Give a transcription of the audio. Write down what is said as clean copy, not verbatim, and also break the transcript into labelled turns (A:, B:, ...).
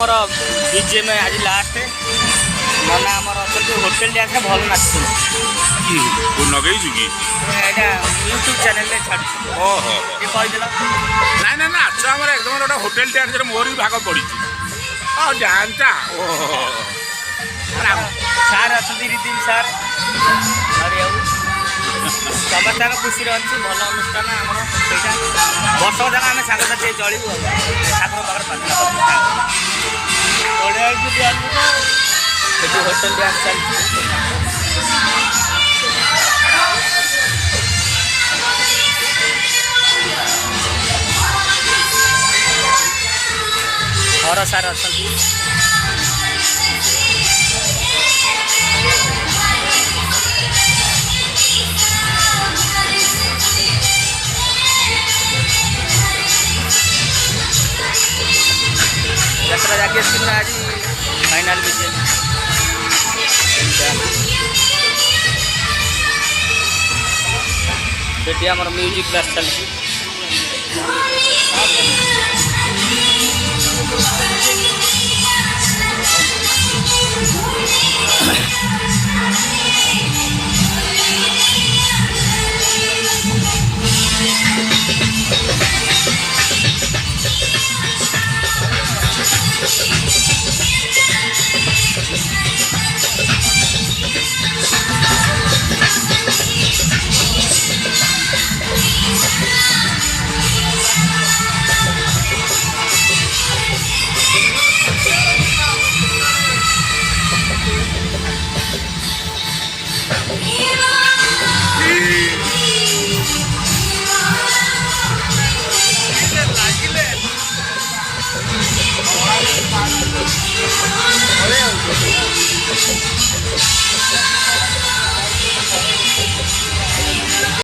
A: BJM आज last नना आमर अच्छा होटेल डांस भल नाच
B: नगेई कि
A: यूट्यूब चैनल छाड़
B: ओहो
A: कहीदेल
B: ना ना नाच आम एकदम गोटे होटेल डांस मोर भी भाग पड़ी डांसा ओहो
A: सार अच्छा रिदिम सार समस्त खुशी अच्छी भल अनुष्ठान आम वर्ष जाक आम सांगसाथी चलू ठाकुर पाखे प्रार्थना होटेल डांस चलती हर सार अच्छा यात्रा जाके आज फाइनाल विजय आम म्यूजिक क्लास चलती